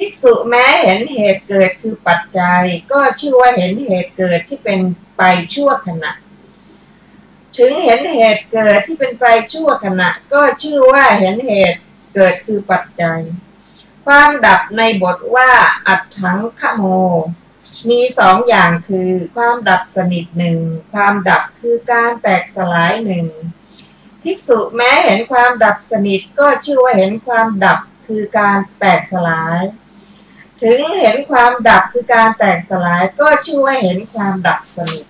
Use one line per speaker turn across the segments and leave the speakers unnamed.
ภิกษุแม้เห็นเหตุเกิดคือปัจจัยก็ชื่อว่าเห็นเหตุเกิดที่เป็นไปชั่วขณะถึงเห็นเหตุเกิดที่เป็นไปชั่วขณะก็ชื่อว่าเห็นเหตุเกิดคือปัจจัยความดับในบทว่าอัตถังคโมมีสองอย่างคือความดับสนิทหนึ่งความดับคือการแตกสลายหนึ่งภิกษุแม้เห็นความดับสนิทก็ชื่อว่าเห็นความดับคือการแตกสลายถึงเห็นความดับคือการแตกสลายก็ชื่อว่าเห็นความดับสนิท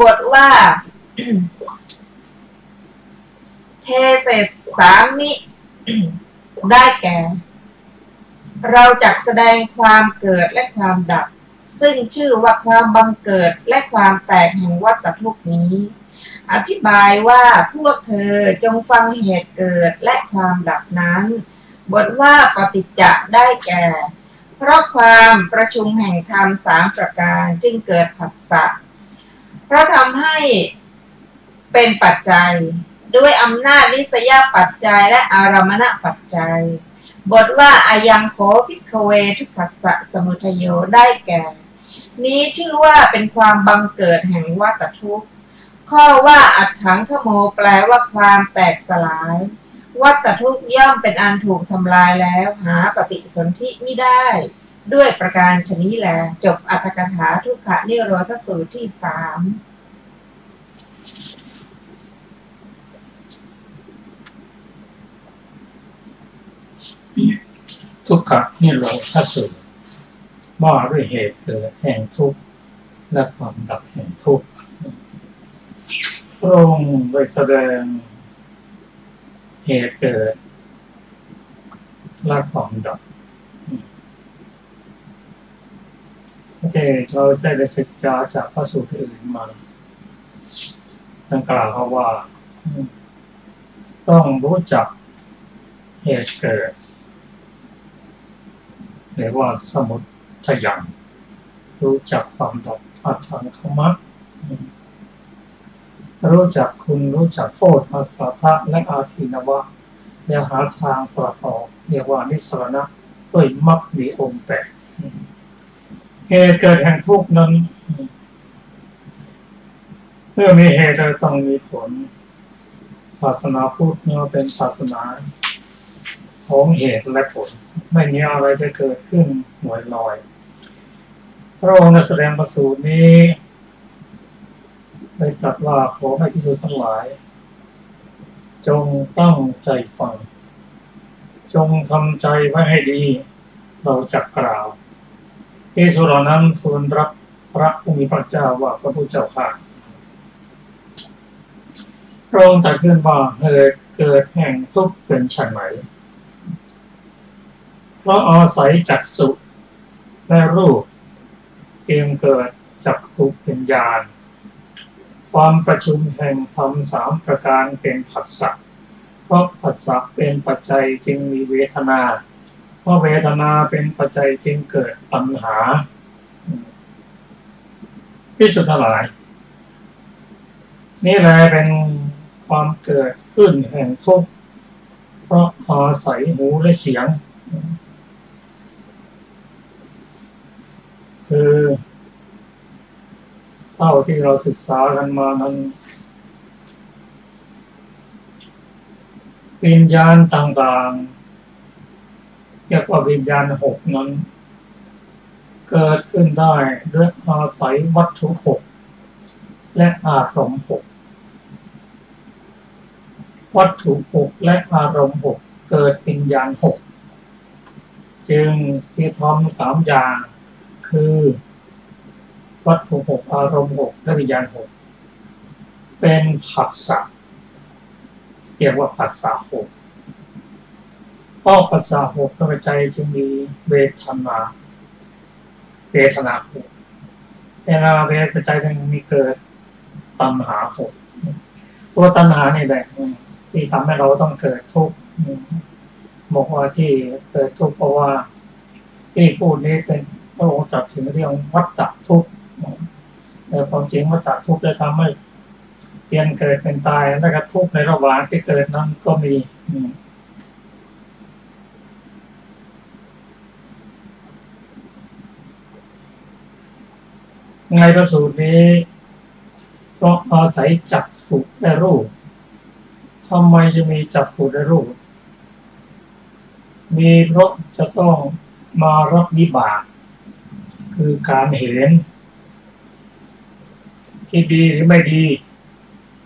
บทว่า เทเสสามิ ได้แก่เราจักแสดงความเกิดและความดับซึ่งชื่อว่าความบังเกิดและความแตกแห่งวัฏทุกข์นี้อธิบายว่าพวกเธอจงฟังเหตุเกิดและความดับนั้นบทว่าปฏิจจะได้แก่เพราะความประชุมแห่งธรรมสามประการจึงเกิดผัสสะเพราะทำให้เป็นปัจจัยด้วยอำนาจนิสยปัจจัยและอารมณปัจจัยบทว่าอายังโขภิกขเวทุกขัสสะสมุทัยโยได้แก่นี้ชื่อว่าเป็นความบังเกิดแห่งวัฏทุกข์ข้อว่าอัตถังคโมแปลว่าความแตกสลายวัฏทุกข์ย่อมเป็นอันถูกทำลายแล้วหาปฏิสนธิมิได้ด้วยประการฉนี้แลจบอรรถกถาทุกขนิโรธสูตรที่3
ทุกขนิโรธสูตรว่าด้วยเหตุเกิดแห่งทุกข์และความดับแห่งทุกข์พระองค์ได้แสดงเหตุเกิดและความดับที่เราได้ศึกษาจากพระสูตรอื่นมาดังกล่าวว่าต้องรู้จักเหตุเกิดหรือว่าสมุทัยรู้จักความดับอัตถังคมะรู้จักคุณรู้จักโทษอาสาทะและอาทินวะแล้วหาทางสลัดออกเรียกว่านิสสรณะด้วยมรรคมีองค์8เหตุเกิดแห่งทุกข์นั้นเมื่อมีเหตุต้องมีผลศาสนาพุทธเนี่ยเป็นศาสนาของเหตุและผลไม่มีอะไรจะเกิดขึ้นหน่วยลอยพระองค์แสดงประสูตรนี้ได้ตรัสว่าขอให้ภิกษุทั้งหลายจงตั้งใจฟังจงทำใจไว้ให้ดีเราจะกล่าวภิกษุเหล่านั้นทูลรับพระผู้มีพระเจ้าว่าพระพุทธเจ้าข้าพระองค์ตรัสขึ้นว่าเหตุเกิดแห่งทุกข์เป็นไฉนเพราะอาศัยจักษุและรูปจึงเกิดจักขุวิญญาณความประชุมแห่งธรรม3ประการเป็นผัสสะเพราะผัสสะเป็นปัจจัยจึงมีเวทนาเพราะเวทนาเป็นปัจจัยจึงเกิดตัณหาภิกษุทั้งหลายนี่แหละเป็นความเกิดขึ้นแห่งทุกข์เพราะอาศัยหูและเสียงคือเท่าที่เราศึกษากันมานั้นวิญญาณต่างๆเรียกว่าวิญญาณ6นั้นเกิดขึ้นได้ด้วยอาศัยวัตถุ6และอารมณ์6วัตถุ6และอารมณ์6เกิดวิญญาณ6จึงที่ทำ3อย่างคือวัตถุ6อารมณ์6และวิญญาณ6เป็นผัสสะเรียกว่าผัสสะ6เพราะผัสสะ6เป็นปัจจัยจึงมีเวทนา6เวทนาเป็นปัจจัยจึงมีเกิดตัณหา6ตัวตัณหานี่แหละที่ทำให้เราต้องเกิดทุกข์บอกว่าที่เกิดทุกข์เพราะว่าที่พูดนี้เป็นพระองค์จับถึงเรื่องวัฏทุกข์แต่ความจริงวัฏทุกข์จะทำให้เปลี่ยนเกิดเป็นตายและก็ทุกข์ในระหว่างที่เกิดนั้นก็มี ในพระสูตรนี้เพราะอาศัยจักขุและรูปทำไมจะมีจักขุและรูปมีเพราะจะต้องมารับวิบากคือการเห็นที่ดีหรือไม่ดี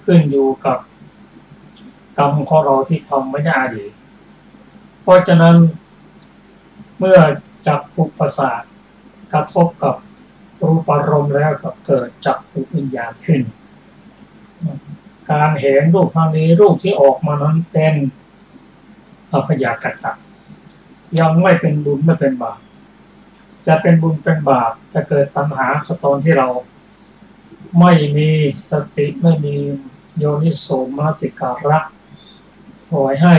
ขึ้นอยู่กับกรรมของเราที่ทำไม่ได้ดีเพราะฉะนั้นเมื่อจักขุประสาทกระทบกับรูปารมณ์แล้วก็เกิดจักขุวิญญาณขึ้นการเห็นรูปครั้งนี้รูปที่ออกมานั้นเป็นอภยากตะยังไม่เป็นบุญไม่เป็นบาปจะเป็นบุญเป็นบาปจะเกิดตัณหาตอนที่เราไม่มีสติไม่มีโยนิโสมนสิการะปล่อยให้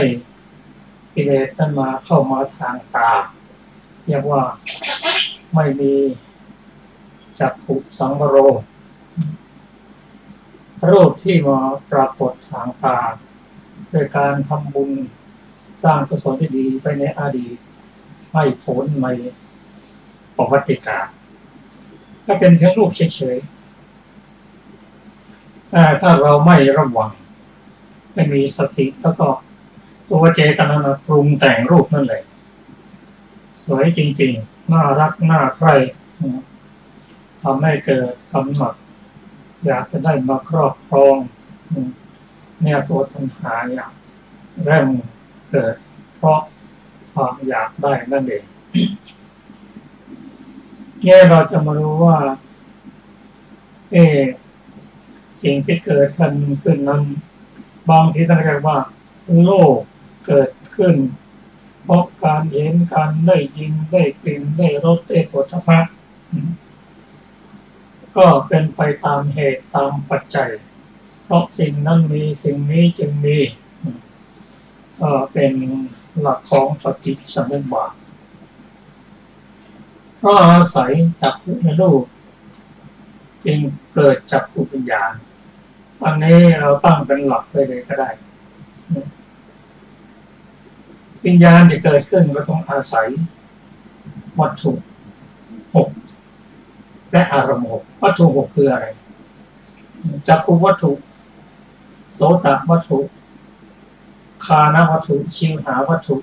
กิเลสนั้นมาเข้ามาทางตาเรียกว่าไม่มีจักขุสังวโรรูปที่มาปรากฏทางตาโดยการทำบุญสร้างกุศลที่ดีไปในอดีตให้ผลในประวัติการก็เป็นเพียงรูปเฉยๆถ้าเราไม่ระวังไม่มีสติแล้วก็ตัวเจตนาปรุงแต่งรูปนั่นแหละสวยจริงๆน่ารักน่าใคร่ทำให้เกิดกำหนัดอยากจะได้มาครอบครองเนี่ยตัวปัญหาอยากเริ่มเกิดเพราะความอยากได้นั่นเองเนี่ยเราจะมารู้ว่าสิ่งที่เกิดขึ้นนั้นบางทีท่านเรียกว่าโลกเกิดขึ้นเพราะการเห็นการได้ยินได้กลิ่นได้รสได้โผฏฐัพพะก็เป็นไปตามเหตุตามปัจจัยเพราะสิ่งนั้นมีสิ่งนี้จึงมีก็เป็นหลักของปฏิจจสมุปบาทเพราะอาศัยจักขุในรูปจึงเกิดจักขุวิญญาณอันนี้เราตั้งเป็นหลักไปเลยก็ได้วิญญาณจะเกิดขึ้นก็ต้องอาศัยวัตถุ6และอารมณ์6วัตถุ6คืออะไรจักขุวัตถุโสตวัตถุคานวัตถุชิวหาวัตถุ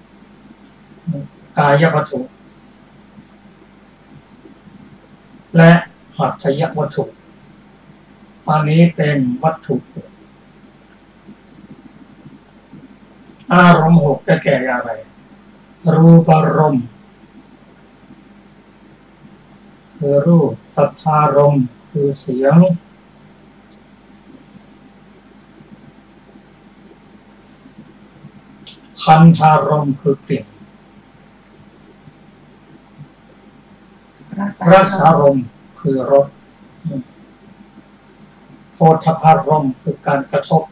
กายวัตถุและหัตถยวัตถุอันนี้เป็นวัตถุอารมณ์6ได้แก่อะไรรูปารมณ์คือรูปสัทธารมณ์คือเสียงคันธารมณ์คือกลิ่นรสารมณ์คือรสโผฏฐัพพารมณ์คือการกระทบ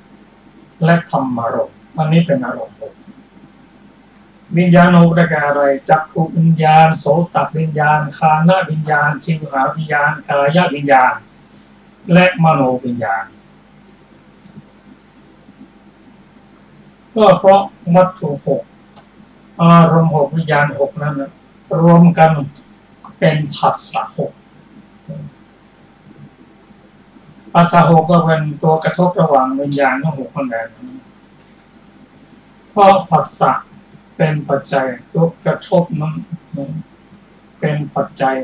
และธรรมารมณ์อันนี้เป็นอารมณ์วิญญาณได้แก่อะไรจักขุวิญญาณโสตวิญญาณคานวิญญาณชิวหาวิญญาณกายวิญญาณและมโนวิญญาณก็เพราะวัตถุ6อารมณ์6วิญญาณ6นั้นรวมกันเป็นผัสสะ6ผัสสะ6ก็เป็นตัวกระทบระหว่างวิญญาณทั้ง6คนนั้นเพราะผัสสะเป็นปัจจัยตัวกระทบนั้นเป็นปัจจัย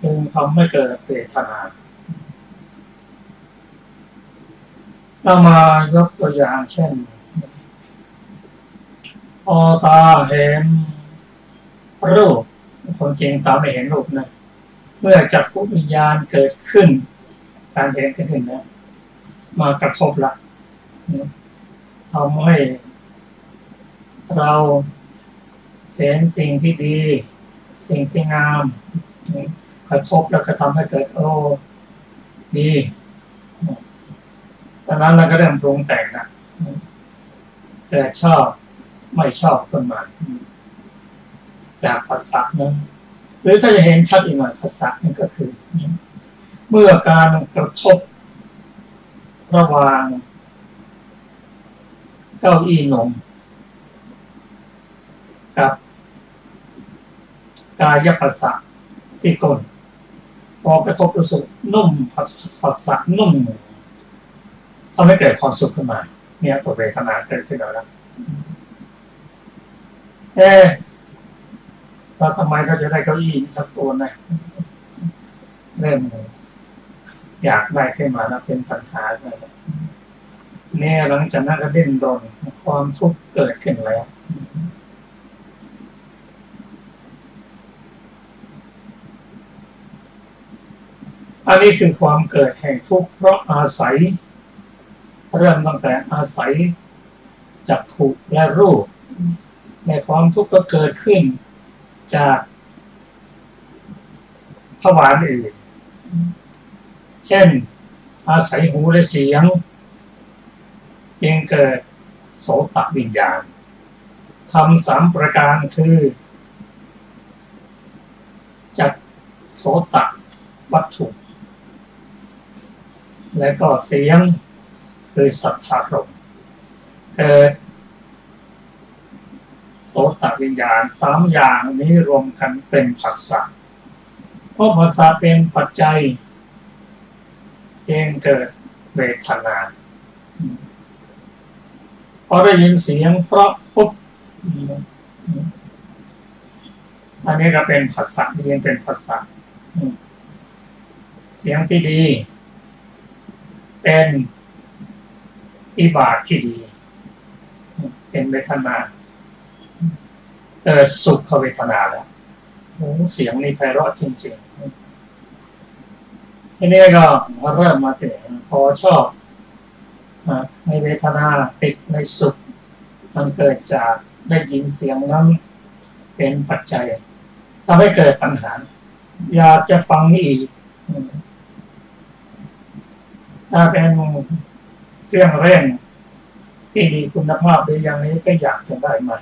จึงทำให้เกิดเวทนาเรามายกตัวอย่างเช่นตาเห็นรูปคนจริงตาไม่เห็นรูปนะเมื่อจักขุวิญญาณเกิดขึ้นการเห็นขึ้นนะมากระทบละทำให้เราเห็นสิ่งที่ดีสิ่งที่งามกระทบแล้วก็ทำให้เกิดดีตอนนั้นเราก็เริ่มปรุงแต่งนะแต่ชอบไม่ชอบขึ้นมาจากภาษานั้นหรือถ้าจะเห็นชัดอีกหน่อยภาษานั่นก็คือเมื่อการกระทบระหว่างเก้าอี้นมกับกายประสาทที่ก้น พอกระทบรู้สึกนุ่มผัสสะนุ่มทำให้เกิดความสุขขึ้นมาเนี่ยตัวเวทนาเกิดขึ้นแล้วแล้วทำไมเราจะได้เก้าอี้สักตัวนะเริ่มอยากได้ขึ้นมาแล้วเป็นปัญหาเลยเนี่ยหลังจากนั้นก็ดิ้นรนความทุกข์เกิดขึ้นแล้วอันนี้คือความเกิดแห่งทุกข์เพราะอาศัยเริ่มตั้งแต่อาศัยจักขุและรูปในความทุกข์ก็เกิดขึ้นจากทวารอื่นเช่นอาศัยหูและเสียงจึงเกิดโสตวิญญาณทำ3ประการคือจักโสตวัตถุและก็เสียงคือสัทธารมณ์เกิดโสตวิญญาณ3อย่างนี้รวมกันเป็นผัสสะเพราะผัสสะเป็นปัจจัยเองเกิดเวทนาพอได้ยินเสียงเพราะปุ๊บอันนี้ก็เป็นผัสสะเรียนเป็นผัสสะเสียงที่ดีเป็นอิบาทที่ดีเป็นเวทนาสุขเวทนาแล้วเสียงนี่ไพเราะจริงๆทีนี้ก็เริ่มมาถึงพอชอบในเวทนาติดในสุขมันเกิดจากได้ยินเสียงนั้นเป็นปัจจัยทำให้เกิดตัณหาอยากจะฟังอีกถ้าเป็นเครื่องเล่นที่ดีคุณภาพดีอย่างนี้ก็อยากจะได้มา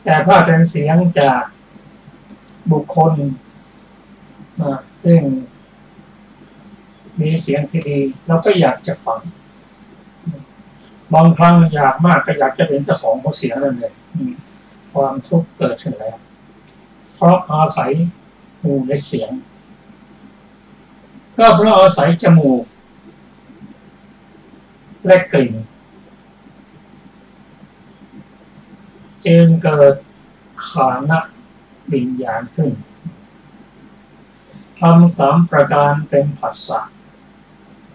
แต่ถ้าเป็นเสียงจากบุคคลซึ่งมีเสียงที่ดีเราก็อยากจะฟังบางครั้งอยากมากก็อยากจะเป็นเจ้าของเสียงนั่นเลยความทุกข์เกิดขึ้นแล้วเพราะอาศัยหูและเสียงก็เพราะอาศัยจมูกและกลิ่นจึงเกิดฆานวิญญาณขึ้นทำ3ประการเป็นผัสสะ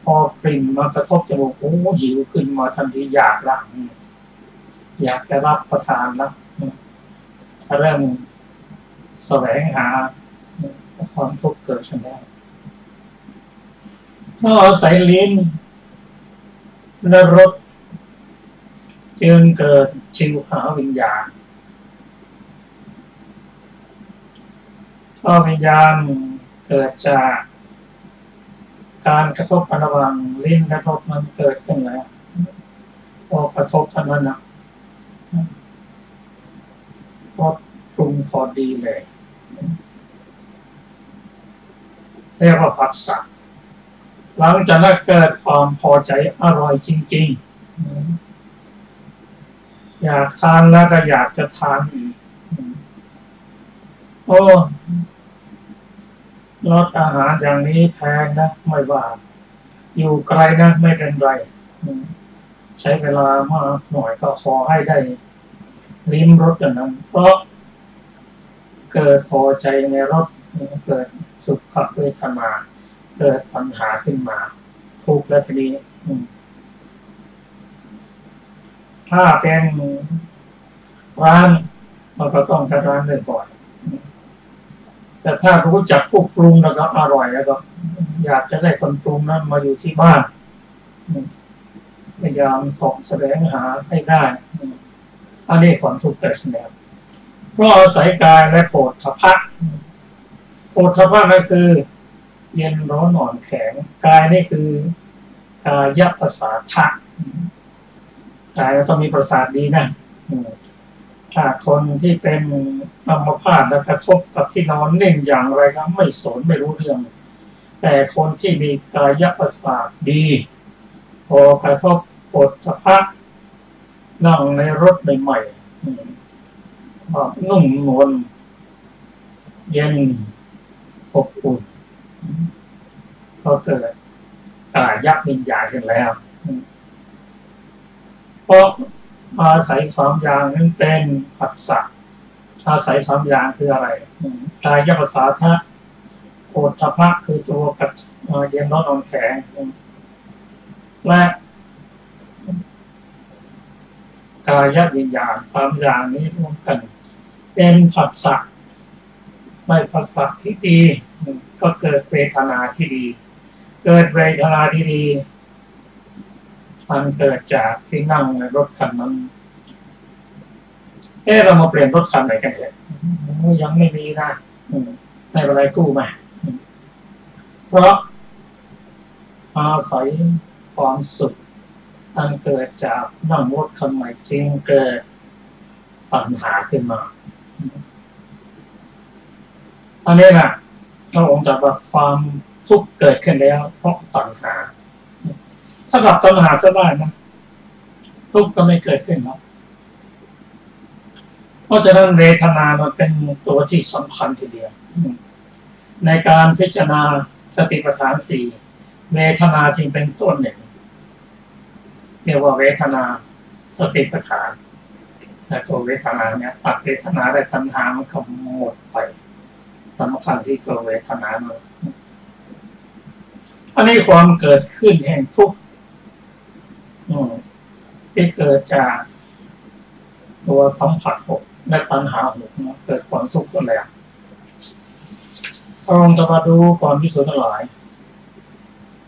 พอกลิ่นมากระทบจมูกหิวขึ้นมาทันทีอยากละอยากจะรับประทานละเริ่มแสวงหาความทุกข์เกิดขึ้นแล้วถ้าอาศัยลิ้นและรสจึงเกิดชิวหาวิญญาณวิญญาณเกิดจากการกระทบระหว่างลิ้นและรสมันเกิดขึ้นแล้วพอกระทบเท่านั้นนะรสปรุงพอดีเลยเรียกว่าผัสสะหลังจากนั้นเกิดความพอใจอร่อยจริงๆอยากทานแล้วก็อยากจะทานอีกรสอาหารอย่างนี้แพงนะไม่ว่าอยู่ไกลนะไม่เป็นไรใช้เวลามากหน่อยก็ขอให้ได้ลิ้มรสอย่างนั้นเพราะเกิดพอใจในรสเกิดสุขเวทนาเกิดปัญหาขึ้นมาทุกข์และทีนี้ถ้าเป็นร้านมันก็ต้องการร้านบ่อยๆแต่ถ้ารู้จักผู้ปรุงแล้วก็อร่อยแล้วก็อยากจะได้คนปรุงนั้นมาอยู่ที่บ้านพยายามสอบแสวงหาให้ได้อันนี้ความทุกข์เกิดขึ้นแล้วเพราะอาศัยกายและโผฏฐัพพะโผฏฐัพพะนั่นคือเย็นร้อนอ่อนแข็งกายนี่คือกายประสาทะกายเราต้องมีประสาทดีนะถ้าคนที่เป็นอัมพาตแล้วกระทบกับที่นอนนิ่งอย่างไรก็ไม่สนไม่รู้เรื่องแต่คนที่มีกายประสาทดีพอกระทบโผฏฐัพพะนั่งในรถใหม่ๆนุ่มนวลเย็นอบอุ่น ก็เกิดกายวิญญาณขึ้นแล้วเพราะอาศัยสามอย่างนั้นเป็นผัสสะอาศัยสามอย่างคืออะไรกายภาษาทะโอฏฐัพพะคือตัวกับเย็นร้อนอ่อนแข็งและกายวิญญาณสามอย่างนี้รวมกันเป็นผัสสะไม่ผัสสะที่ดีก็เกิดเวทนาที่ดีเกิดเวทนาที่ดีมันเกิดจากที่นั่งในรถคันนั้นเรามาเปลี่ยนรถคันไหนกันเนี่ยยังไม่มีนะไม่เป็นไรกู้มาเพราะอาศัยความสุขอันเกิดจากนั่งรถคันใหม่จึงเกิดปัญหาขึ้นมาอันนี้นะพระองค์ตรัสว่าความทุกข์เกิดขึ้นแล้วเพราะตัณหาถ้าดับตัณหาซะได้นะทุกข์ก็ไม่เกิดขึ้นแล้วเพราะฉะนั้นเวทนามันเป็นตัวที่สำคัญทีเดียวในการพิจารณาสติปัฏฐานสี่เวทนาจึงเป็นต้นหนึ่งเรียกว่าเวทนาสติปัฏฐานแต่ตัวเวทนาเนี่ยตัดเวทนาได้ตัณหามันก็หมดไปสำคัญที่ตัวเวทนาเลยอันนี้ความเกิดขึ้นแห่งทุกข์ที่เกิดจากตัวสัมผัสหกและตัณหาหกเกิดความทุกข์ขึ้นแล้วลองจะมาดูก่อนพิสูจน์ทั้งหลาย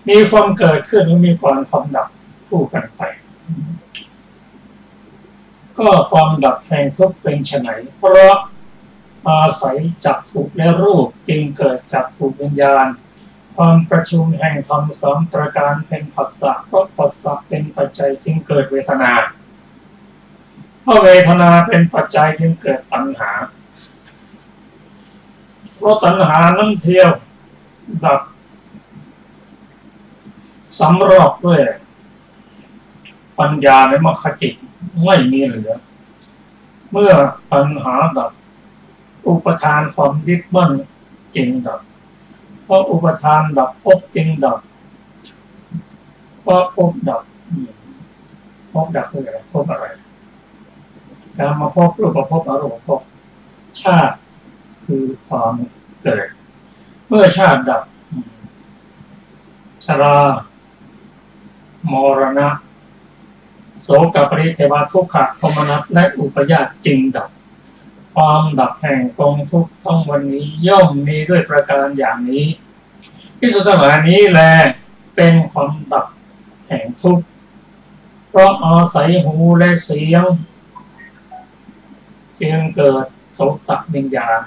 มีความเกิดขึ้นหรือมีความดับคู่กันไปก็ความดับแห่งทุกข์เป็นไฉนเพราะอาศัยจักขุและรูปจึงเกิดจักขุวิญญาณความประชุมแห่งธรรมสองประการเป็นผัสสะเพราะผัสสะเป็นปัจจัยจึงเกิดเวทนาเพราะเวทนาเป็นปัจจัยจึงเกิดตัณหาเพราะตัณหานั้นเที่ยวดับสำรอกด้วยปัญญาในมรรคจิตไม่มีเหลือเมื่อตัณหาดับอุปทานความยึดมั่นจึงดับเพราะอุปทานดับภพจึงดับเพราะภพดับภพดับคืออะไรภพอะไรการมาภพรูปภพอรูปภพชาติคือความเกิดเมื่อชาติดับชรามรณะโสกปริเทวทุกขโทมนัสและอุปาญาตจึงดับความดับแห่งกองทุกข์ทั้งวันนี้ย่อมมีด้วยประการอย่างนี้ภิกษุทั้งหลายนี้แลเป็นความดับแห่งทุกข์เพราะอาศัยหูและเสียงจึงเกิดโสตวิญญาณ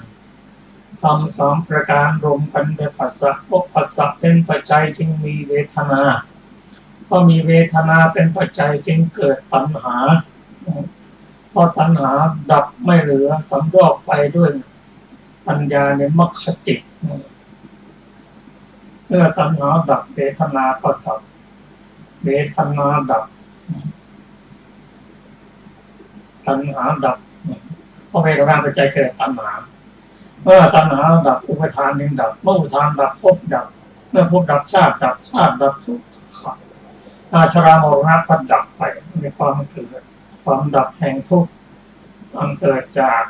ทำสามประการรวมกันเป็นผัสสะเพราะผัสสะเป็นปัจจัยจึงมีเวทนาเพราะมีเวทนาเป็นปัจจัยจึงเกิดตัณหาเพราะตัณหาดับไม่เหลือสำรอกไปด้วยปัญญาในมรรคจิตเมื่อตัณหาดับเวทนาก็ดับเวทนาดับตัณหาดับเพราะเวทนาปัจจัยเกิดตัณหาเมื่อตัณหาดับอุปทานจึงดับเมื่ออุปทานดับภพดับเมื่อภพดับชาติดับชาติดับทุกข์ชรามรณะก็ดับไปในความเกิดความดับแห่งทุกข์มันเกิดจาก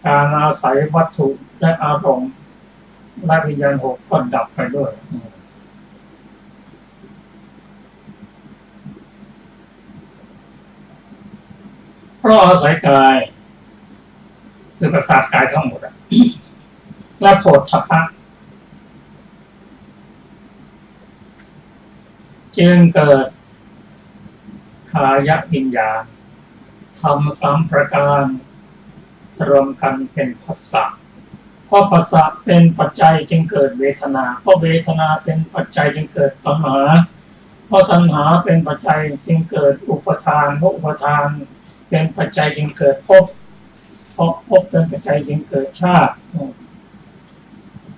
การอาศัยวัตถุและอารมณ์และวิญญาณหกก็ดับไปด้วยเพราะอาศัยกายคือประสาทกายทั้งหมดและโผฏฐัพพะจึงเกิดกายวิญญาณทำสามประการรวมกันเป็นผัสสะเพราะผัสสะเป็นปัจจัยจึงเกิดเวทนาเพราะเวทนาเป็นปัจจัยจึงเกิดตัณหาเพราะตัณหาเป็นปัจจัยจึงเกิดอุปทานเพราะอุปทานเป็นปัจจัยจึงเกิดภพเพราะภพเป็นปัจจัยจึงเกิดชาติ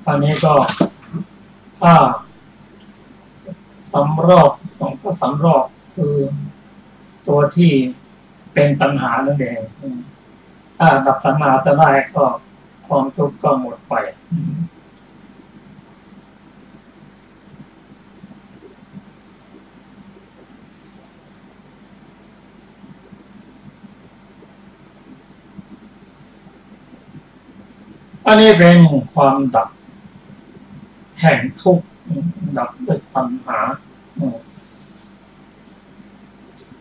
อันนี้ก็ถ้าสำรอกสำรอกคือตัวที่เป็นตัณหานั่นเองถ้าดับตัณหาจะได้ก็ความทุกข์ก็หมดไป อันนี้เป็นความดับแห่งทุกข์ดับด้วยตัณหา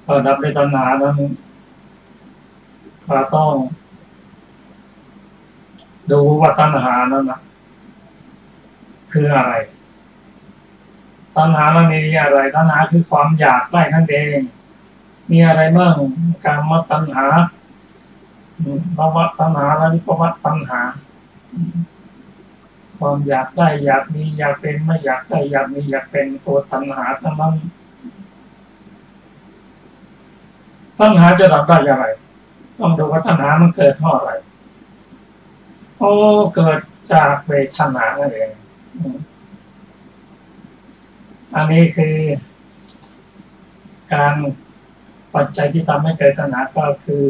พอดับด้วยตัณหานั้นเราต้องดูว่าตัณหานั้นนะคืออะไรตัณหามันมีอะไรตัณหาคือความอยากได้นั่นเองมีอะไรบ้างกามตัณหาภวตัณหาและวิภวตัณหาความอยากได้อยากมีอยากเป็นไม่อยากได้อยากมีอยากเป็นตัวตัณหาทั้งนั้นตัณหาจะดับได้อย่างไรต้องดูว่าตัณหามันเกิดเพราะอะไรเกิดจากเวทนานั่นเองอันนี้คือการปัจจัยที่ทำให้เกิดตัณหาก็คือ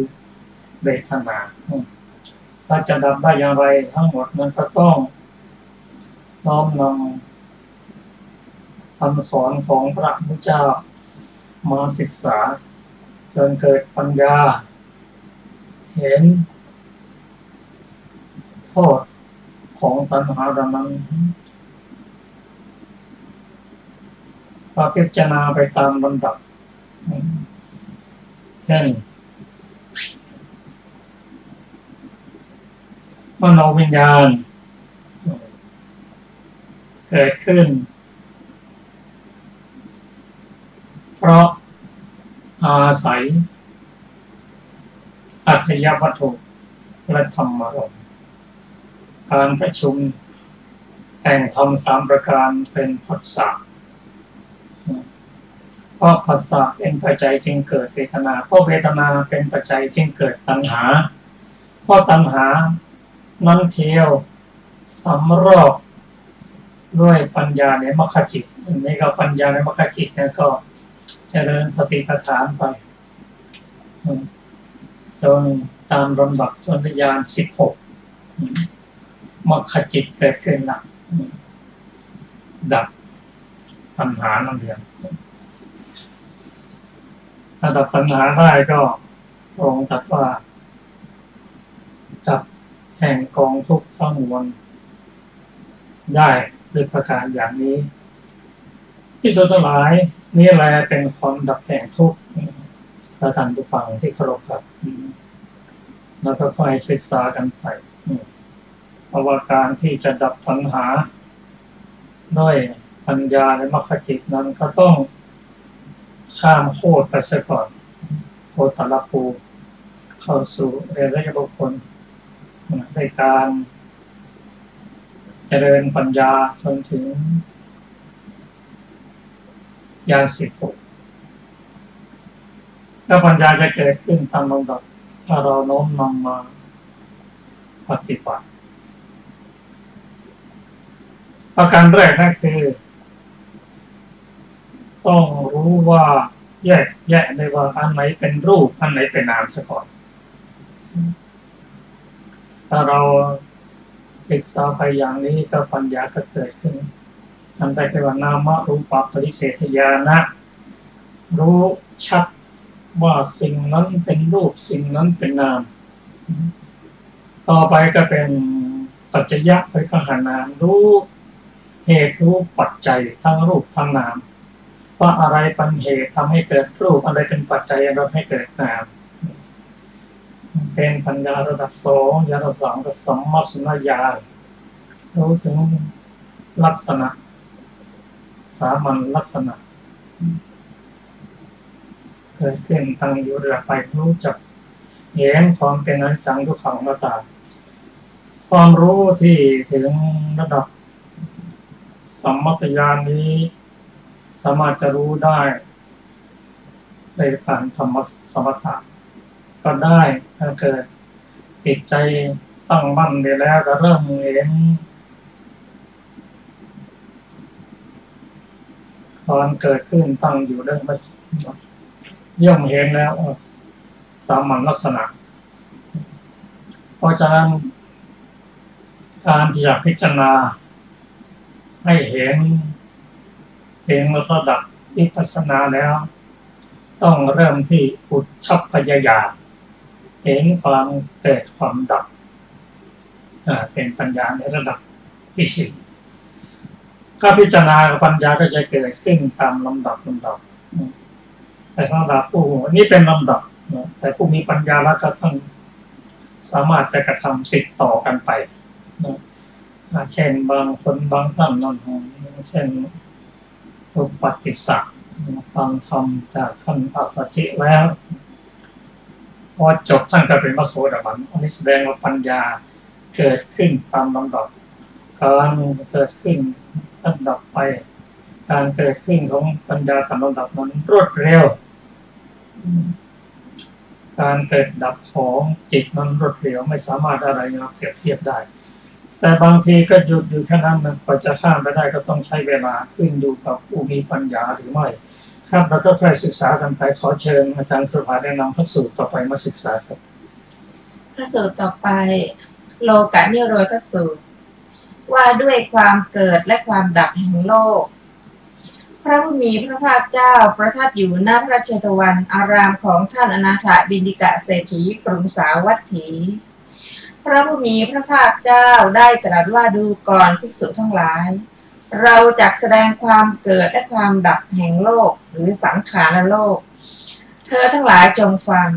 เวทนาถ้าจะดับได้อย่างไรทั้งหมดมันก็ต้องน้อมนำคำสอนของพระพุทธเจ้ามาศึกษาจนเกิดปัญญาเห็นโทษของตัณหาดังนั้นพิจารณาไปตามลำดับเช่นมโนวิญญาณเกิดขึ้นเพราะอาศัยอัตถวัตถุและธรรมารมณ์การประชุมแห่งธรรม3ประการเป็นผัสสะเพราะผัสสะเป็นปัจจัยจึงเกิดเวทนาเพราะเวทนาเป็นปัจจัยจึงเกิดตัณหาเพราะตัณหานั้นเที่ยวสำรอกด้วยปัญญาในมรรคจิตอันนี้ก็ปัญญาในมรรคจิตเนี่ยก็เจริญสติปัฏฐานไปจนตามลำดับจนญาณ16มรรคจิตเกิดขึ้นละดับปัญหานั่นเองถ้าดับปัญหาได้ก็พระองค์ตรัสว่าดับแห่งกองทุกข์ทั้งมวลได้ด้วยประการอย่างนี้ภิกษุทั้งหลายนี่แลเป็นความดับแห่งทุกข์ท่านผู้ฟังที่เคารพครับแล้วก็ค่อยศึกษากันไปเพราะว่าการที่จะดับตัณหาด้วยปัญญาในมรรคจิตนั้นก็ต้องข้ามโคตรไปซะก่อนโคตรตละภูเข้าสู่เรียนระยะบุคคลในการเจริญปัญญาจนถึงญาณ16แล้วปัญญาจะเกิดขึ้นตามลำดับถ้าเราโน้มนำมาปฏิบัติประการแรกนั่นคือต้องรู้ว่าแยกแยะได้ว่าอันไหนเป็นรูปอันไหนเป็นนามซะก่อนถ้าเราศึกษาไปอย่างนี้ก็ปัญญาจะเกิดขึ้นอันใดเป็นว่านามรูปปริเฉทญาณะรู้ชัดว่าสิ่งนั้นเป็นรูปสิ่งนั้นเป็นนามต่อไปก็เป็นปัจจยะไปขหานามรู้เหตุรู้ปัจจัยทั้งรูปทั้งนามว่าอะไรเป็นเหตุทำให้เกิดรูปอะไรเป็นปัจจัยทำให้เกิดนามเป็นปัญญาระดับ2ญาณ3ก็สัมมัสนญาณรู้ถึงลักษณะสามัญลักษณะเกิดขึ้นตั้งอยู่เรื่อยไปรู้จักเห็นความเป็นอนิจจังทุกขังอนัตตาความรู้ที่ถึงระดับสัมมัสญาณนี้สามารถจะรู้ได้ในการธรรมสมถะก็ได้ถ้าเกิดจิตใจตั้งมั่นได้แล้วก็เริ่มเห็นความเกิดขึ้นตั้งอยู่ได้มาย่อมเห็นแล้วสามัญลักษณะเพราะฉะนั้นการที่จะพิจารณาให้เห็นถึงระดับวิปัสสนาแล้วต้องเริ่มที่อุทธัพพยญาณเห็นความเกิดความดับ เป็นปัญญาในระดับที่สี่ถ้าพิจารณาปัญญาก็จะเกิดขึ้นตามลำดับแต่สำหรับผู้นี่เป็นลำดับแต่ผู้มีปัญญาแล้วจะต้องสามารถจะกระทำติดต่อกันไปเช่นบางคนบางท่านนั่นเช่นอุปติสสะฟังธรรมจากท่านอัสสชิแล้วพอจบท่านก็เป็นพระโสดาบันอันนี้แสดงว่าปัญญาเกิดขึ้นตามลำดับการเกิดขึ้นลำดับไปการเกิดขึ้นของปัญญาตามลำดับนั้นรวดเร็วการเกิดดับของจิตมันรวดเร็วไม่สามารถอะไรมาเปรียบเทียบได้แต่บางทีก็หยุดอยู่แค่นั้นนะกว่าจะข้ามไปได้ก็ต้องใช้เวลาขึ้นอยู่กับผู้มีปัญญาหรือไม่ครับเราก็ค่อยศึกษากันไปขอเชิญอาจารย์สุภาแนะนำพระสูตรต่อไปมาศึกษาครับ
พระสูตรต่อไปโลกนิโรธสูตรว่าด้วยความเกิดและความดับแห่งโลกพระผู้มีพระภาคเจ้าประทับอยู่ณพระเชตวันอารามของท่านอนาถบิณฑิกะเศรษฐีกรุงสาวัตถีพระผู้มีพระภาคเจ้าได้ตรัสว่าดูก่อนภิกษุทั้งหลายเราจักแสดงความเกิดและความดับแห่งโลกหรือสังขารโลกเธอทั้งหลายจงฟัง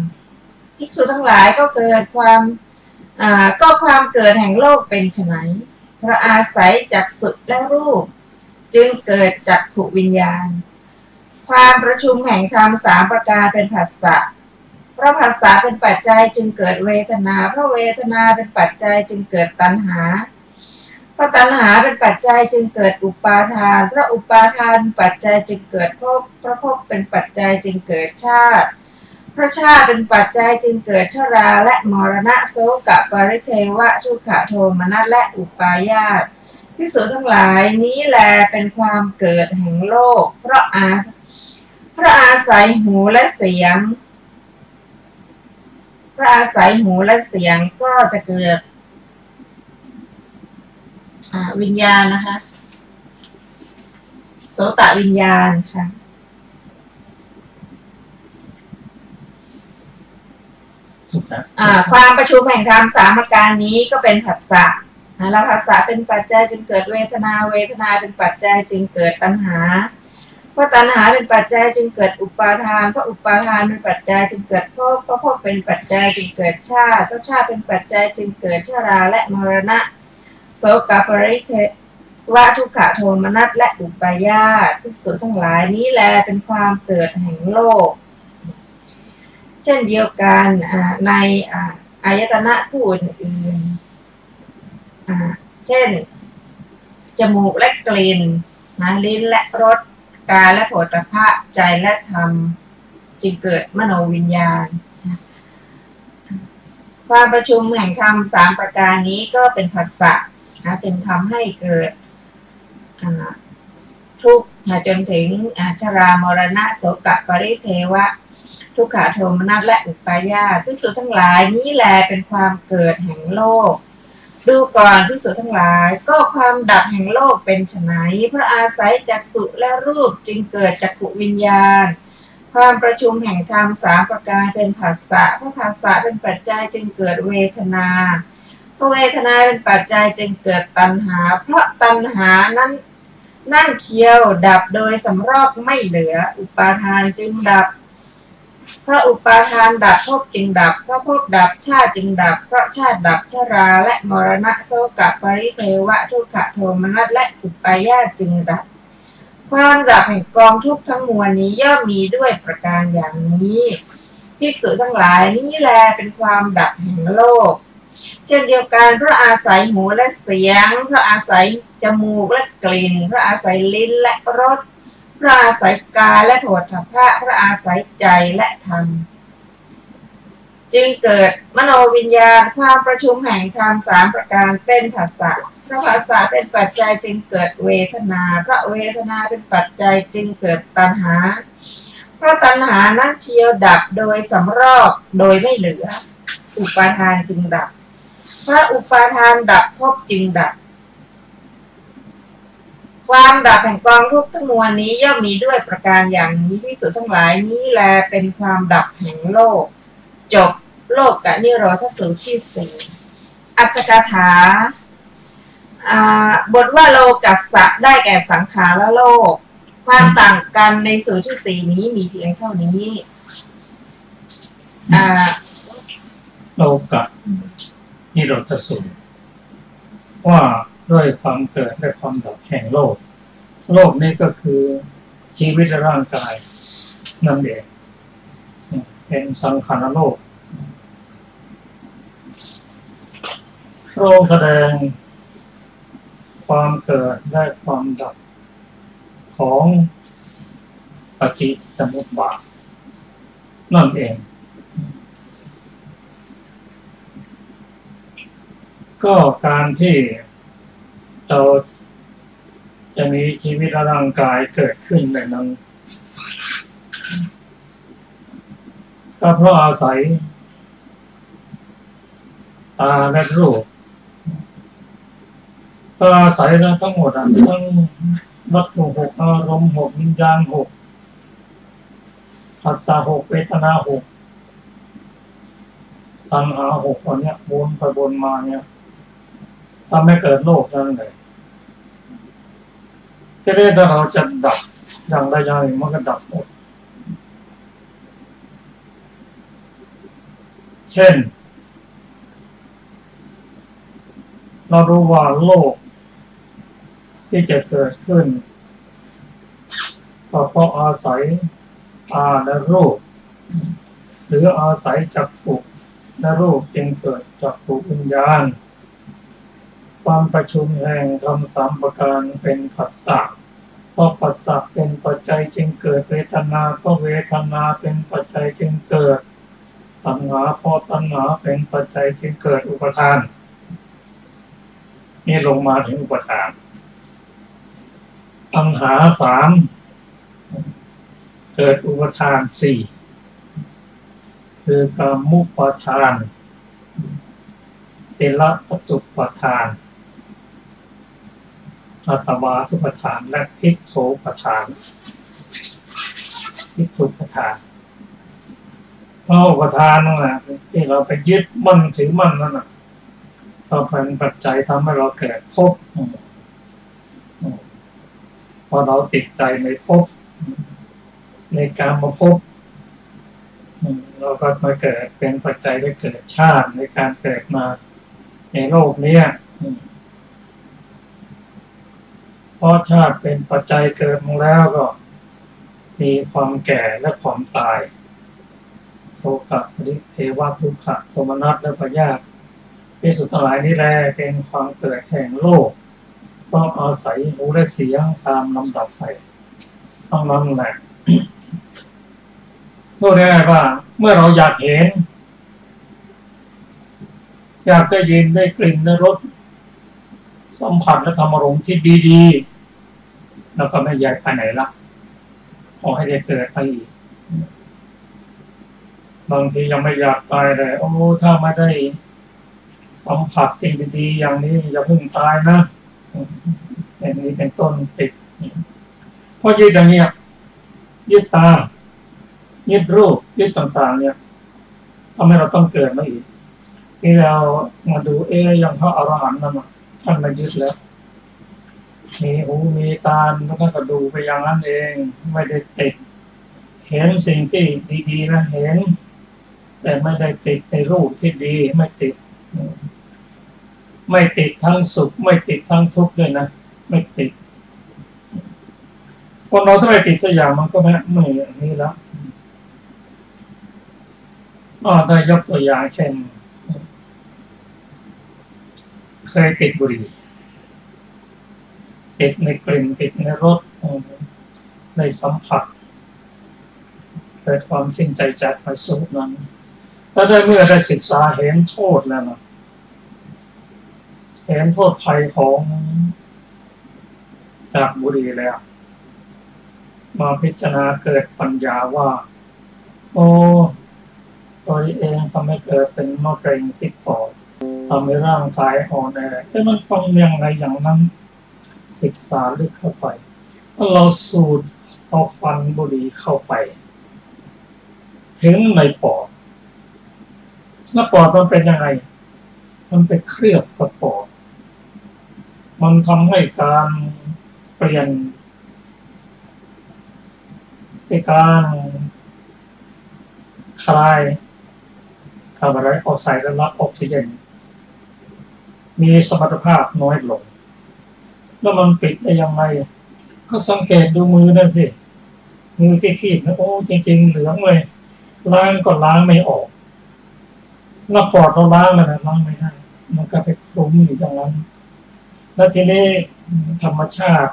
ภิกษุทั้งหลายก็เกิดความเกิดแห่งโลกเป็นไฉนเพราะอาศัยจักษุและรูปจึงเกิดจักขุวิญญาณความประชุมแห่งธรรมสามประการเป็นผัสสะเพราะผัสสะเป็นปัจจัยจึงเกิดเวทนาเพราะเวทนาเป็นปัจจัยจึงเกิดตัณหาเพราะตัณหาเป็นปัจจัยจึงเกิดอุปาทานเพราะอุปาทานเป็นปัจจัยจึงเกิดภพเพราะภพเป็นปัจจัยจึงเกิดชาติเพราะชาติเป็นปัจจัยจึงเกิดชราและมรณะโสกปริเทวะทุกขโทมนัสและอุปาญาตภิกษุทั้งหลายนี้แลเป็นความเกิดแห่งโลกเพราะอาศัยหูและเสียงเพราะอาศัยหูและเสียงก็จะเกิดวิญญาณนะคะโสตวิญญาณค่ะความประชุมแห่งธรรมสามประการนี้ก็เป็นผัสสะแล้วผัสสะเป็นปัจจัยจึงเกิดเวทนาเวทนาเป็นปัจจัยจึงเกิดตัณหาเพราะตัณหาเป็นปัจจัยจึงเกิดอุปาทานเพราะอุปาทานเป็นปัจจัยจึงเกิดภพเพราะภพเป็นปัจจัยจึงเกิดชาติเพราะชาติเป็นปัจจัยจึงเกิดชราและมรณะโสกปริเทวะทุกขโทมนัสและอุปาญาตภิกษุทั้งหลายนี้แลเป็นความเกิดแห่งโลกเช่นเดียวกันในอายตนะผู้อื่นเช่นจมูกและกลิ่นลิ้นและรสกายและโผฏฐัพพะใจและธรรมจึงเกิดมโนวิญญาณความประชุมแห่งธรรมสามประการนี้ก็เป็นผัสสะจึงทำให้เกิดทุกข์จนถึงชรามรณะโสกปริเทวะทุกขโทมนัสและอุปาญาตภิกษุทั้งหลายนี้แลเป็นความเกิดแห่งโลกดูก่อนภิกษุทั้งหลายก็ความดับแห่งโลกเป็นไฉนเพราะอาศัยจักษุและรูปจึงเกิดจักขุวิญญาณความประชุมแห่งธรรมสามประการเป็นผัสสะเพราะผัสสะเป็นปัจจัยจึงเกิดเวทนาเพราะเวทนาเป็นปัจจัยจึงเกิดตัณหาเพราะตัณหานั่นเชียวดับโดยสำรอกไม่เหลืออุปาทานจึงดับเพราะอุปาทานดับภพจึงดับเพราะภพดับชาติจึงดับเพราะชาติดับชราและมรณะโสกปริเทวะทุกขโทมนัสและอุปาญาตจึงดับความดับแห่งกองทุกข์ทั้งมวลนี้ย่อมมีด้วยประการอย่างนี้ภิกษุทั้งหลายนี้แลเป็นความดับแห่งโลกเช่นเดียวกันเพราะอาศัยหูและเสียงเพราะอาศัยจมูกและกลิ่นเพราะอาศัยลิ้นและรสเพราะอาศัยกายและโผฏฐัพพะเพราะอาศัยใจและธรรมจึงเกิดมโนวิญญาณความประชุมแห่งธรรมสามประการเป็นผัสสะเพราะผัสสะเป็นปัจจัยจึงเกิดเวทนาเพราะเวทนาเป็นปัจจัยจึงเกิดตัณหาเพราะตัณหานั้นเชียวดับโดยสำรอกโดยไม่เหลืออุปาทานจึงดับเพราะอุปาทานดับภพจึงดับความดับแห่งกองทุกข์ทั้งมวลนี้ย่อมมีด้วยประการอย่างนี้ภิกษุทั้งหลายนี้แลเป็นความดับแห่งโลกจบโลกนิโรธสูตรที่สี่อ อัตถกถาบทว่าโลกัสสะได้แก่สังขารและโลกความต่างกันในสูตรที่สี่นี้มีเพียงเท่านี้
โลกะนิโรธสูตรว่าด้วยความเกิดและความดับแห่งโลกโลกนี้ก็คือชีวิตร่างกายนั่นเองเป็นสังขารโลกพระองค์แสดงความเกิดและความดับของปฏิสมุปบาทนั่นเองก็การที่เราจะมีชีวิตร่างกายเกิดขึ้นในนั้นก็เพราะอาศัยตาและรูปตาอาศัยนะทั้งหมดทั้งวัตถุหกอารมณ์หกวิญญาณหกผัสสะหกเวทนาหกตัณหาหกตอนเนี้ยวนไปวนมาเนี่ยทำให้เกิดโลกนั่นเลยจะได้ถ้าเราจะดับอย่างใดอย่างหนึ่งมันก็ดับหมดเช่นเรารู้ว่าโลกที่จะเกิดขึ้นก็เพราะอาศัยตาและรูปหรืออาศัยจักขุและรูปจึงเกิดจักขุวิญญาณความประชุมแห่งธรรมสามประการเป็นผัสสะเพราะผัสสะเป็นปัจจัยจึงเกิดเวทนาเพราะเวทนาเป็นปัจจัยจึงเกิดตัณหาเพราะตัณหาเป็นปัจจัยจึงเกิดอุปาทานนี่ลงมาถึงอุปาทานตัณหาสามเกิดอุปาทานสี่คือกามุปาทานศีลปตุปาทานอัตวาทุปทานและทิฏโฐปทานทิฏฐุปทานเพราะอุปทานนั่นแหละที่เราไปยึดมั่นถือมั่นนั่นน่ะก็เป็นปัจจัยทำให้เราเกิดภพพอเราติดใจในภพในการมาภพเราก็มาเกิดเป็นปัจจัยได้เกิดชาติในการเกิดมาในโลกนี้เพราะชาติเป็นปัจจัยเกิดมาแล้วก็มีความแก่และความตายโศกปริเทวทุกขโทมนัสและพยาธิที่สุดทั้งหลายนี้แลเป็นความเกิดแห่งโลกต้องอาศัยหูและเสียงตามลำดับไปต้องนั้นแหละพูดง่ายๆว่าเมื่อเราอยากเห็นอยากได้ยินได้กลิ่นได้รสสัมผัสและธรรมอารมณ์ที่ดีๆแล้วก็ไม่อยากไปไหนละขอให้ได้เกิดไปอีกบางทียังไม่อยากตายเลยโอ้ถ้าไม่ได้สัมผัสสิ่งดีๆอย่างนี้อย่าเพิ่งตายนะอย่างนี้เป็นต้นติดเพราะยึดอย่างเนี้ยยึดตายึดรูปยึดต่างๆเนี่ยทำให้เราต้องเกิดมาอีกที่เรามาดูอย่างพระอรหันต์นั่นท่านมายึดแล้วมีหูมีตาแล้วก็ดูไปอย่างนั้นเองไม่ได้ติดเห็นสิ่งที่ดีๆนะเห็นแต่ไม่ได้ติดในรูปที่ดีไม่ติดทั้งสุขไม่ติดทั้งทุกข์ด้วยนะไม่ติดคนเราถ้าไม่ติดสักอย่างมันก็ไม่นี่แล้วได้ยกตัวอย่างเช่นเคยติดบุหรี่ติดในกลิ่นติดในรสในสัมผัสเกิดความสิ้นใจจากมาสูบนั้นแล้วได้เมื่อได้ศึกษาเห็นโทษแล้วนะเห็นโทษภัยของจากบุหรี่แล้วมาพิจารณาเกิดปัญญาว่าโอ้ตัวเองทำให้เกิดเป็นมะเร็งที่ปอดทำให้ร่างกายอ่อนแอมันต้องยังไงอย่างนั้นศึกษาลึกเข้าไปถ้าเราสูดเอาควันบุหรี่เข้าไปถึงในปอดแล้วปอดมันเป็นยังไง มันไปเคลือบกับปอดมันทำให้การเปลี่ยนในการคลายคาร์บอนไดออกไซด์และรับออกซิเจนมีสมรรถภาพน้อยลงแล้วมันปิดได้ยังไงก็สังเกตดูมือนั่นสิมือที่ขีดนะโอ้จริงๆเหลืองเลยล้างก็ล้างไม่ออกหน้าปอดเราล้างมันล้างไม่ได้มันก็ไปคลุ้มอยู่อย่างนั้นแล้วทีนี้ธรรมชาติ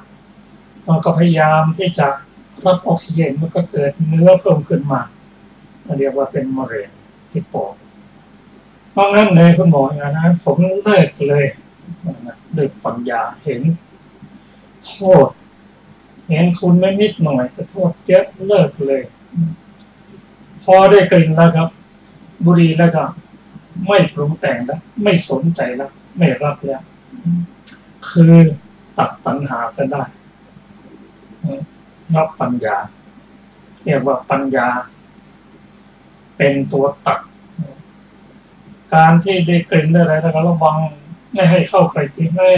มันก็พยายามที่จะรับออกซิเจนมันก็เกิดเนื้อเพิ่มขึ้นมาเรียกว่าเป็นมะเร็งที่ปอดเพราะงั้นเลยคุณหมออย่างนั้นผมเลิกเลยเลิกปัญญาเห็นโทษเห็นคุณไม่นิดหน่อยแต่โทษเยอะเลิกเลยพอได้กลิ่นแล้วครับบุหรี่แล้วก็ไม่ปรุงแต่งแล้วไม่สนใจแล้วไม่รับแล้วคือตัดปัญหาซะได้รับปัญญาเรียกว่าปัญญาเป็นตัวตัดการที่ได้กลิ่นได้อะไรแล้วก็ระวังไม่ให้เข้าใกล้กินไม่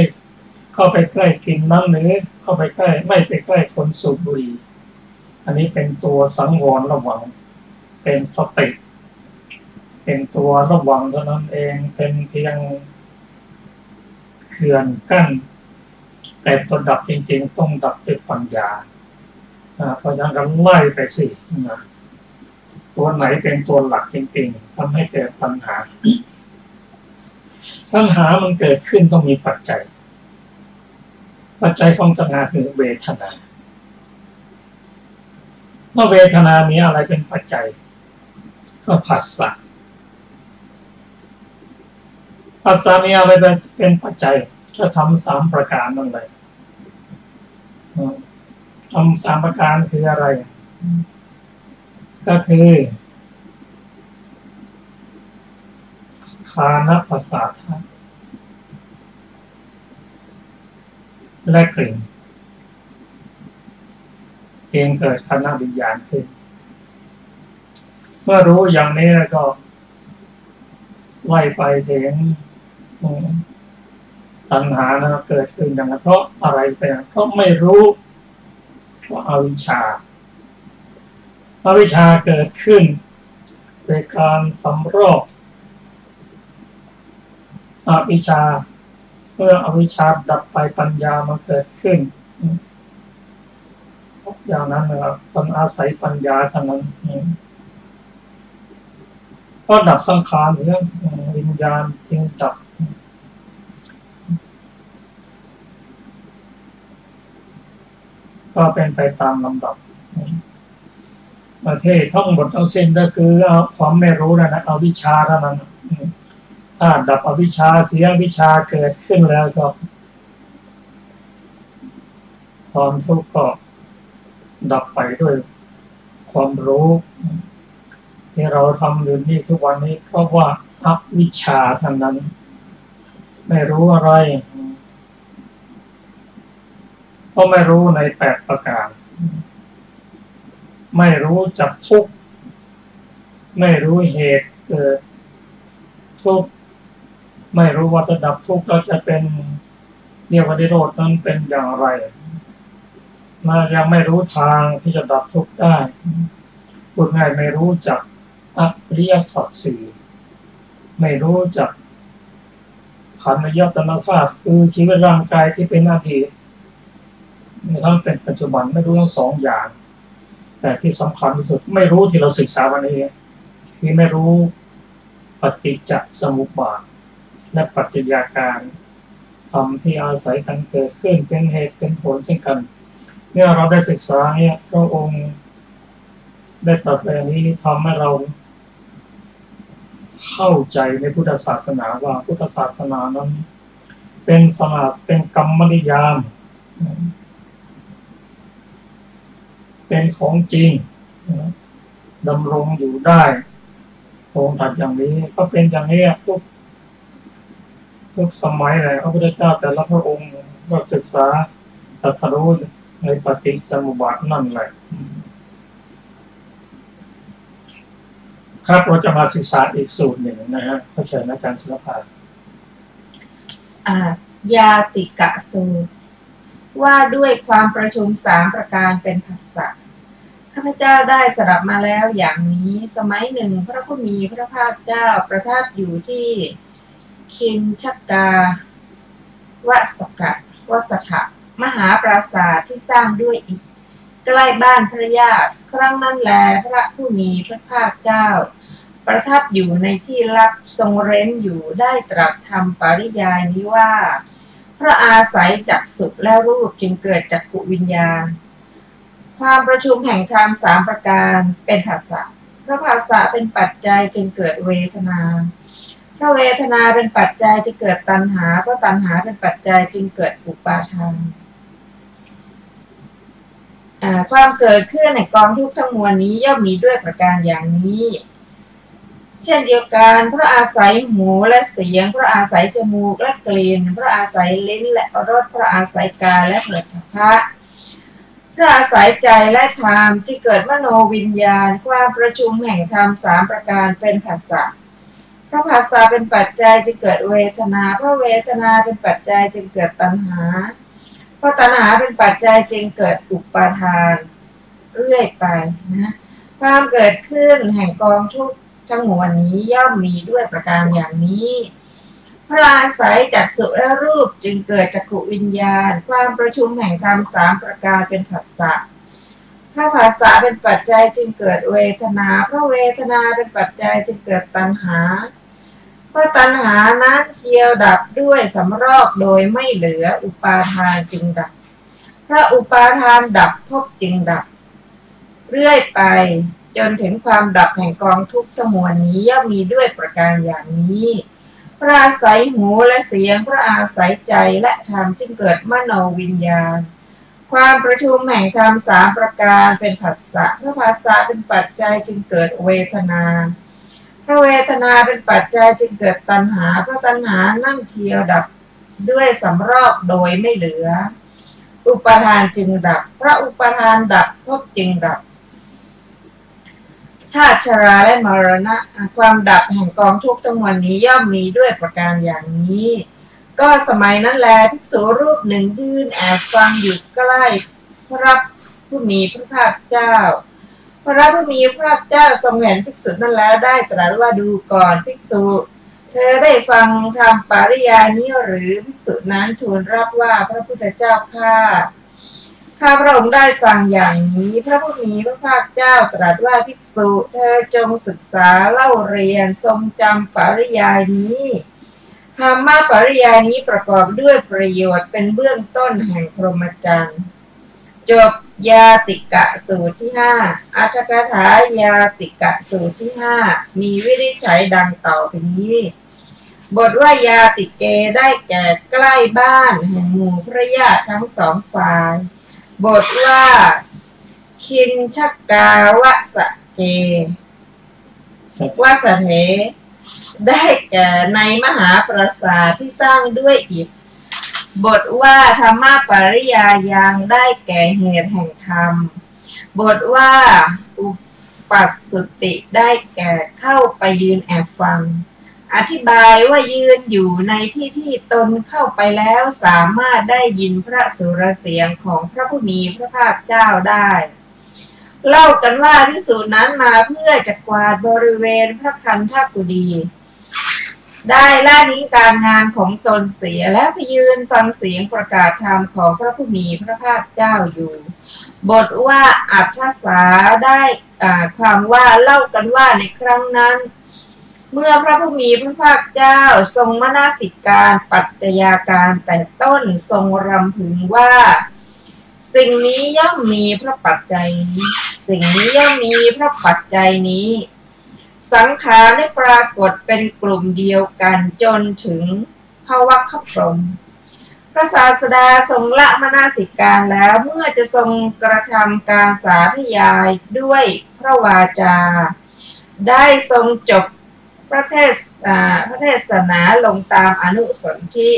เข้าไปใกล้กินนั้นหรือเข้าไปใกล้ไม่ไปใกล้คนสูบบุหรี่อันนี้เป็นตัวสังวรระวังเป็นสติเป็นตัวระวังเท่านั้นเองเป็นเพียงเขื่อนกั้นแต่ตัวดับจริงๆต้องดับด้วยปัญญาเพราะฉะนั้นก็ไล่ไปสิตัวไหนเป็นตัวหลักจริงๆทำให้เกิดปัญหามันเกิดขึ้นต้องมีปัจจัยของปัญหาคือเวทนาเมื่อเวทนามีอะไรเป็นปัจจัยก็ผัสสะมีอะไรเป็นปัจจัยก็ทำ3ประการนั่นเลยทำ3ประการคืออะไรก็คือคานปัสสาทะและกลิ่นจึงเกิดคณวิญญาณขึ้นเมื่อรู้อย่างนี้แล้วก็ไล่ไปถึงตัณหานะเกิดขึ้นอย่างนั้นเพราะอะไรไปเพราะไม่รู้เพราะอวิชชาเกิดขึ้นโดยการสำรอกอวิชชาเมื่ออวิชชาดับไปปัญญามาเกิดขึ้นอย่างนั้นนะครับต้องอาศัยปัญญาเท่านั้นเพราะดับสังขารเรื่องวิญญาณจึงดับก็เป็นไปตามลำดับประเทศทั้งหมดทั้งสิ้นก็คือเอาความไม่รู้นะเอาวิชาเท่านั้นถ้าดับอวิชชาเสียวิชาเกิดขึ้นแล้วก็ความทุกข์ก็ดับไปด้วยความรู้ที่เราทำอยู่นี่ทุกวันนี้เพราะว่าอวิชชาเท่านั้นไม่รู้อะไรเพราะไม่รู้ใน8ประการไม่รู้จักทุกข์ไม่รู้เหตุเกิดทุกข์ไม่รู้ว่าจะดับทุกข์แล้วจะเป็นเรียกว่านิโรธนั้นเป็นอย่างไรยังไม่รู้ทางที่จะดับทุกข์ได้พูดง่ายไม่รู้จักอริยสัจสี่ไม่รู้จักขันธ์อายตนะธาตุคือชีวิตร่างกายที่เป็นอดีตทั้งเป็นปัจจุบันไม่รู้ทั้ง2อย่างแต่ที่สำคัญที่สุดไม่รู้ที่เราศึกษาวันนี้คือไม่รู้ปฏิจจสมุปบาทและปัจจัยการธรรมที่อาศัยกันเกิดขึ้นเป็นเหตุเป็นผลเช่นกันเมื่อเราได้ศึกษาเนี่ยพระองค์ได้ตรัสไว้อย่างนี้ทำให้เราเข้าใจในพุทธศาสนาว่าพุทธศาสนานั้นเป็นศาสนาเป็นกรรมนิยามเป็นของจริงดำรงอยู่ได้องค์ตรัสอย่างนี้ก็เป็นอย่างนี้ทุกสมัยเลยพระพุทธเจ้าแต่ละพระองค์ก็ศึกษาตรัสรู้ในปฏิจจสมุปบาทนั่นแหละครับเราจะมาศึกษาอีกสูตรหนึ่งนะฮะพระเชิญอาจารย์ศิลปะ
ยาติกะสูตรว่าด้วยความประชุม3ประการเป็นภาษาข้าพเจ้าได้สดับมาแล้วอย่างนี้สมัยหนึ่งพระผู้มีพระภาคเจ้าประทับอยู่ที่คินชักกาวสถะมหาปราสาทที่สร้างด้วยอิฐใกล้บ้านพระญาติครั้งนั้นแลพระผู้มีพระภาคเจ้าประทับอยู่ในที่ลับทรงเร้นอยู่ได้ตรัสธรรมปริยายนี้ว่าเพราะอาศัยจักษุและรูปจึงเกิดจักขุวิญญาณความประชุมแห่งธรรม3ประการเป็นภาษาเพราะภาษาเป็นปัจจัยจึงเกิดเวทนาเพราะเวทนาเป็นปัจจัยจึงเกิดตัณหาเพราะตัณหาเป็นปัจจัยจึงเกิดอุปาทานความเกิดขึ้นในกองทุกข์ทั้งมวลนี้ย่อมมีด้วยประการอย่างนี้เช่นเดียวกันเพราะอาศัยหูและเสียงเพราะอาศัยจมูกและกลิ่นเพราะอาศัยลิ้นและรสเพราะอาศัยกายและโผฏฐัพพะเพราะอาศัยใจและธรรมที่เกิดมโนวิญญาณความประชุมแห่งธรรม3ประการเป็นภาษาเพราะภาษาเป็นปัจจัยจึงเกิดเวทนาเพราะเวทนาเป็นปัจจัยจึงเกิดตัณหาเพราะตัณหาเป็นปัจจัยจึงเกิดอุปาทานเรื่อยไปนะความเกิดขึ้นแห่งกองทุกข์ทั้งมวลนี้ย่อมมีด้วยประการอย่างนี้เพราะอาศัยจักษุและรูปจึงเกิดจักขุวิญญาณความประชุมแห่งธรรม3ประการเป็นผัสสะเพราะผัสสะเป็นปัจจัยจึงเกิดเวทนาเพราะเวทนาเป็นปัจจัยจึงเกิดตัณหาเพราะตัณหานั้นเทียวดับด้วยสำรอกโดยไม่เหลืออุปาทานจึงดับเพราะอุปาทานดับภพจึงดับเรื่อยไปจนถึงความดับแห่งกองทุกข์ทั้งมวลนี้ย่อมมีด้วยประการอย่างนี้เพราะอาศัยหูและเสียงเพราะอาศัยใจและธรรมจึงเกิดมโนวิญญาณความประชุมแห่งธรรม3ประการเป็นผัสสะเพราะผัสสะเป็นปัจจัยจึงเกิดเวทนาเพราะเวทนาเป็นปัจจัยจึงเกิดตัณหาเพราะตัณหานั่นเทียวดับด้วยสำรอกโดยไม่เหลืออุปาทานจึงดับเพราะอุปาทานดับภพจึงดับชาติชราและมรณะความดับแห่งกองทุกข์ทั้งมวลนี้ย่อมมีด้วยประการอย่างนี้ก็สมัยนั้นแลภิกษุรูปหนึ่งยืนแอบฟังอยู่ใกล้พระผู้มีพระภาคเจ้าพระผู้มีพระภาคเจ้าทรงเห็นภิกษุนั้นแล้วได้ตรัสว่าดูก่อนภิกษุเธอได้ฟังธรรมปริยายนี้หรือภิกษุนั้นทูลรับว่าพระพุทธเจ้าข้าพระองค์ได้ฟังอย่างนี้พระผู้มีพระภาคเจ้าตรัสว่าภิกษุเธอจงศึกษาเล่าเรียนทรงจำปริยายนี้ธรรมะปริยายนี้ประกอบด้วยประโยชน์เป็นเบื้องต้นแห่งพรหมจรรย์จบยาติกะสูตรที่5อรรถกถายาติกะสูตรที่5มีวินิจฉัยดังต่อไปนี้บทว่ายาติเกได้แก่ใกล้บ้านแห่งหมู่พระญาติทั้ง2ฝ่ายบทว่าคินชักกาวสเกวสเถได้แก่ในมหาปราสาทที่สร้างด้วยอิฐบทว่าธรรมปริยายังได้แก่เหตุแห่งธรรมบทว่าอุปัสสุติได้แก่เข้าไปยืนแอบฟังอธิบายว่ายืนอยู่ในที่ที่ตนเข้าไปแล้วสามารถได้ยินพระสุรเสียงของพระผู้มีพระภาคเจ้าได้เล่ากันว่าภิกษุนั้นมาเพื่อจะกวาดบริเวณพระคันธกุฎีได้ละทิ้งการงานของตนเสียแล้วไปยืนฟังเสียงประกาศธรรมของพระผู้มีพระภาคเจ้าอยู่บทว่าอัฏฐสาได้ความว่าเล่ากันว่าในครั้งนั้นเมื่อพระผู้มีพระภาคเจ้าทรงมนสิการปัจจยาการแต่ต้นทรงรำพึงว่าสิ่งนี้ย่อมมีพระปัจจัยนี้สิ่งนี้ย่อมมีพระปัจจัยนี้สังขารได้ปรากฏเป็นกลุ่มเดียวกันจนถึงภวัคคพรหมพระศาสดาทรงละมนสิการแล้วเมื่อจะทรงกระทำการสาธยายด้วยพระวาจาได้ทรงจบพระเทศนาลงตามอนุสนธิ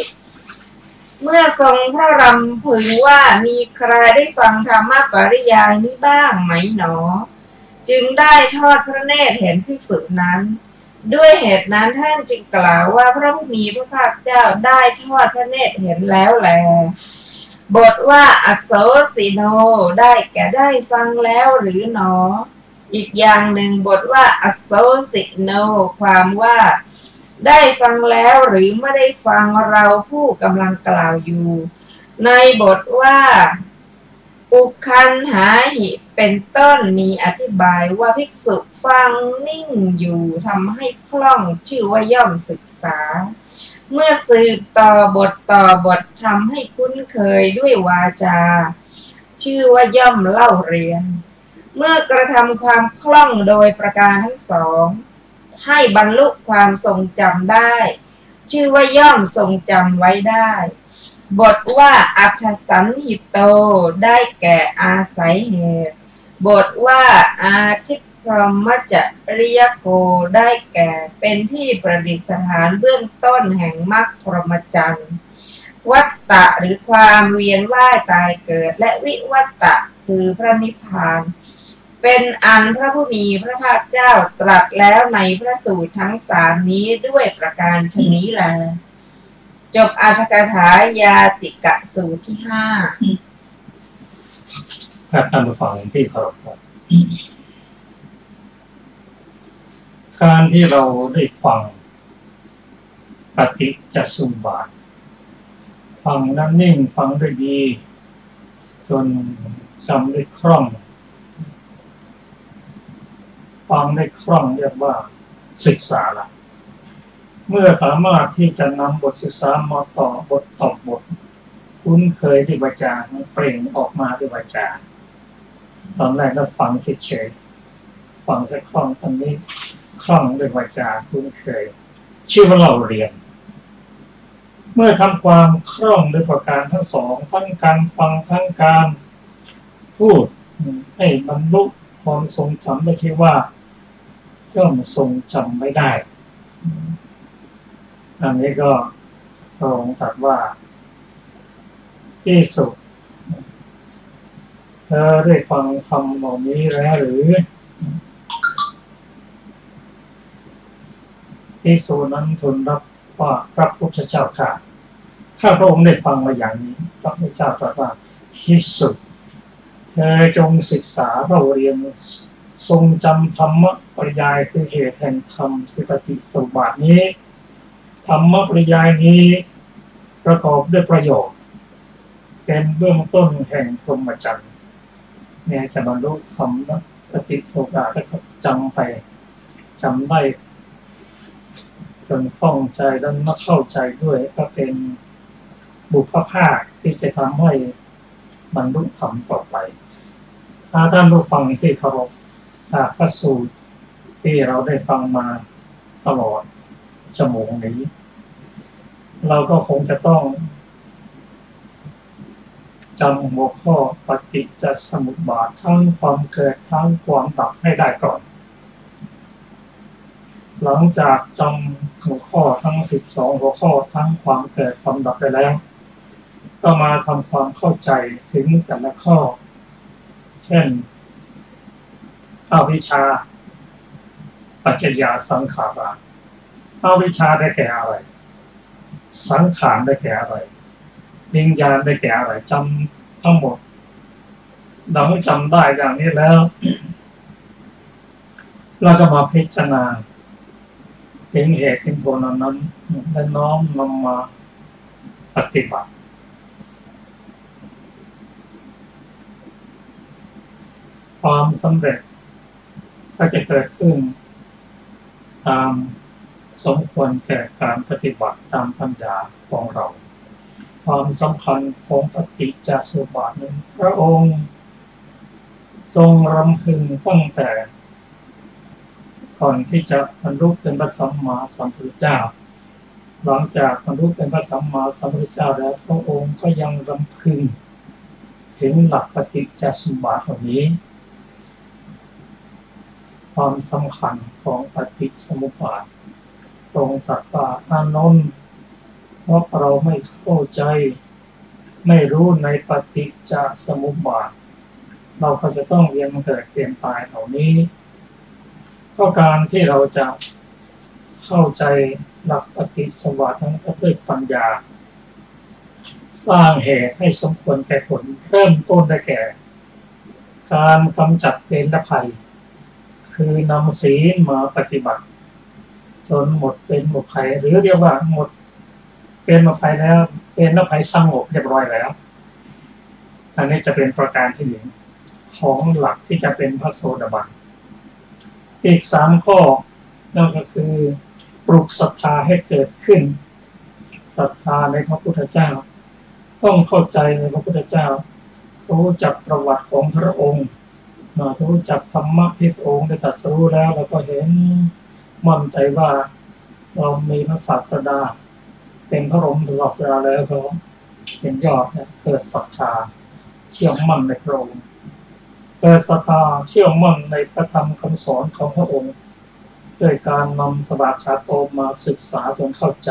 เมื่อทรงพระรำพึงว่ามีใครได้ฟังธรรมปริยายนี้บ้างไหมหนอจึงได้ทอดพระเนตรเห็นภิกษุนั้น ด้วยเหตุนั้นท่านจึงกล่าวว่าพระผู้มีพระภาคเจ้าได้ทอดพระเนตรเห็นแล้วแลบทว่าอโศสิโนได้แก่ได้ฟังแล้วหรือหนออีกอย่างหนึ่งบทว่าอโศสิโนความว่าได้ฟังแล้วหรือไม่ได้ฟังเราผู้กำลังกล่าวอยู่ในบทว่าอุคันหาหิเป็นต้นมีอธิบายว่าภิกษุฟังนิ่งอยู่ทำให้คล่องชื่อว่าย่อมศึกษาเมื่อสืบต่อบททำให้คุ้นเคยด้วยวาจาชื่อว่าย่อมเล่าเรียนเมื่อกระทำความคล่องโดยประการทั้งสองให้บรรลุความทรงจำได้ชื่อว่าย่อมทรงจำไว้ได้บทว่าอัฏฐสันหิโตได้แก่อาศัยเหตุบทว่าอาทิพรหมจริยโกได้แก่เป็นที่ประดิษฐานเบื้องต้นแห่งมรรคพรหมจรรย์วัฏฏะหรือความเวียนว่ายตายเกิดและวิวัฏฏะคือพระนิพพานเป็นอันพระผู้มีพระภาคเจ้าตรัสแล้วในพระสูตรทั้งสามนี้ด้วยประการฉะนี้แลจบอรรถกถายาติกะสูตรที่ห้า
ครับท่านผู้ฟังที่เคารพครับการที่เราได้ฟังปฏิจจสมุปบาทฟังนั้นนิ่งฟังได้ดีจนจำได้คล่องฟังได้คล่องเรียกว่าศึกษาละเมื่อสามารถที่จะนำบทศึกษามาต่อบทคุ้นเคยด้วยวาจาเปล่งออกมาด้วยวาจาตอนแรกก็ฟังเฉยๆฟังสักคล่องตอนนี้คล่องด้วยวาจาคุ้นเคยชื่อว่าเราเรียนเมื่อทำความคล่องด้วยประการทั้งสองทั้งการฟังทั้งการพูดให้บรรลุความทรงจำได้ที่ว่าย่อมทรงจำไม่ได้อันนี้ก็พระองค์ตรัสว่าที่สุดเธอได้ฟังคำเหล่านี้แล้วหรือที่สุนั้นทูลรับว่าพระพุทธเจ้าข้าพระองค์ได้ฟังมาอย่างนี้พระพุทธเจ้าตรัสว่าที่สุดเธอจงศึกษาเราเรียนทรงจำธรรมปริยายคือเหตุแห่งธรรมคือปฏิสมุปบาทนี้ธรรมปริยายนี้ประกอบด้วยประโยชน์เป็นเบื้องต้นแห่งพรหมจรรย์เนี่ยจะบรรลุธรรมปฏิสมุปบาทแล้วก็จำไปจำได้จนคล่องใจแล้วก็เข้าใจด้วยก็เป็นบุพภาคที่จะทำให้บรรลุธรรมต่อไปถ้าท่านผู้ฟังที่เคารพจากพระสูตรที่เราได้ฟังมาตลอดชั่วโมงนี้เราก็คงจะต้องจำหัวข้อปฏิจจสมุปบาททั้งความเกิดทั้งความดับให้ได้ก่อนหลังจากจำหัวข้อทั้ง12หัวข้อทั้งความเกิดความดับไปแล้วก็มาทำความเข้าใจถึงแต่ละข้อเช่นอวิชชาปัจจยาสังขาราอวิชชาได้แก่อะไรสังขารได้แก่อะไรวิญญาณได้แก่อะไรจำทั้งหมดเราจำได้อย่างนี้แล้วเราจะมาพิจารณาถึงเหตุถึงผลนั้นและน้อมนำมาปฏิบัติความสำเร็จก็จะเกิดขึ้นตามสมควรแก่การปฏิบัติตามปัญญาของเราความสำคัญของปฏิจจสมุปบาทนั้นพระองค์ทรงรำพึงตั้งแต่ก่อนที่จะบรรลุเป็นพระสัมมาสัมพุทธเจ้าหลังจากบรรลุเป็นพระสัมมาสัมพุทธเจ้าแล้วพระองค์ก็ยังรำพึงถึงหลักปฏิจจสมุปบาทเหล่านี้ความสำคัญของปฏิจจสมุปบาทตรงตรัสว่าอานนท์เพราะเราไม่เข้าใจไม่รู้ในปฏิจจสมุปบาทเราก็จะต้องเวียนเกิดเปลี่ยนตายเหล่านี้ก็การที่เราจะ เข้าใจหลักปฏิสวาทั้งด้วยปัญญาสร้างเหตุให้สมควรแก่ผลเริ่มต้นได้แก่การกำจัดเวรภัยคือนำศีลมาปฏิบัติจนหมดเป็นหมดภัยหรือเรียกว่าหมดเป็นหมดภัยแล้วเป็นแล้วภัยสงบเรียบร้อยแล้วอันนี้จะเป็นประการที่หนึ่งของหลักที่จะเป็นพระโสดาบันอีก3 ข้อนั่นก็คือปลุกศรัทธาให้เกิดขึ้นศรัทธาในพระพุทธเจ้าต้องเข้าใจในพระพุทธเจ้ารู้จักประวัติของพระองค์รู้จักธรรมะที่พระองค์ได้ตรัสรู้แล้วแล้วก็เห็นมั่นใจว่าเรามีพระศาสดาเป็นพระบรมศาสดาแล้วก็เป็นยอดเกิดศรัทธาเชื่อมั่นในพระองค์เกิดศรัทธาเชื่อมั่นในพระธรรมคำสอนของพระองค์ด้วยการนำสวากขาโตมาศึกษาจนเข้าใจ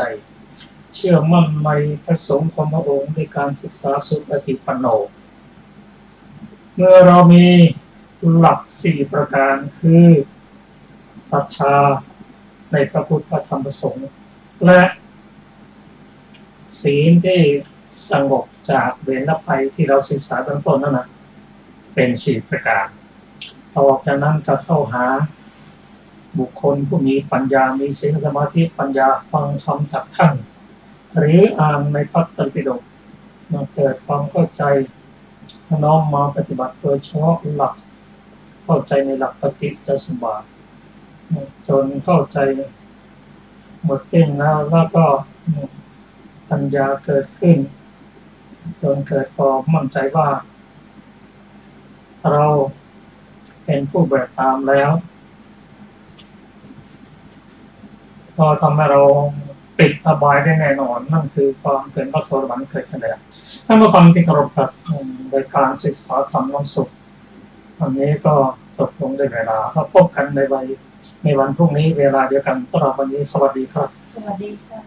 เชื่อมั่นในพระสงฆ์ของพระองค์ด้วยการศึกษาสุปฏิปันโนเมื่อเรามีหลัก4 ประการคือศรัทธาในพระพุทธพระธรรมพระสงฆ์และศีลที่สงบจากเวรภัยที่เราศึกษาตั้งต้นนั่นนะเป็น4 ประการต่อจากนั้นจะเข้าหาบุคคลผู้มีปัญญามีศีลสมาธิปัญญาฟังธรรมจากท่านหรืออ่านในพระไตรปิฎกมาเกิดความเข้าใจน้อมมาปฏิบัติโดยเฉพาะหลักเข้าใจในหลักปฏิจจสมุปบาทจนเข้าใจหมดสิ้นแล้วก็ปัญญาเกิดขึ้นจนเกิดความมั่นใจว่าเราเป็นผู้เบิกตามแล้วก็ทำให้เราปิดอบายได้แน่นอนนั่นคือความเป็นพระโสดาบันเกิดขึ้นแล้วถ้ามาฟังที่เคารพครับในการศึกษาธรรมวันศุกร์วันนี้ก็จบลงด้วยเวลาเราพบกันในวันพรุ่งนี้เวลาเดียวกันสำหรับวันนี้สวัสดีครับ
สวัสดีค่ะ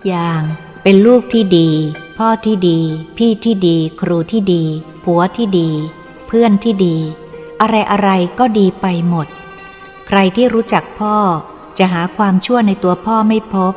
อย่างเป็นลูกที่ดีพ่อที่ดีพี่ที่ดีครูที่ดีผัวที่ดีเพื่อนที่ดีอะไรก็ดีไปหมดใครที่รู้จักพ่อจะหาความชั่วในตัวพ่อไม่พบ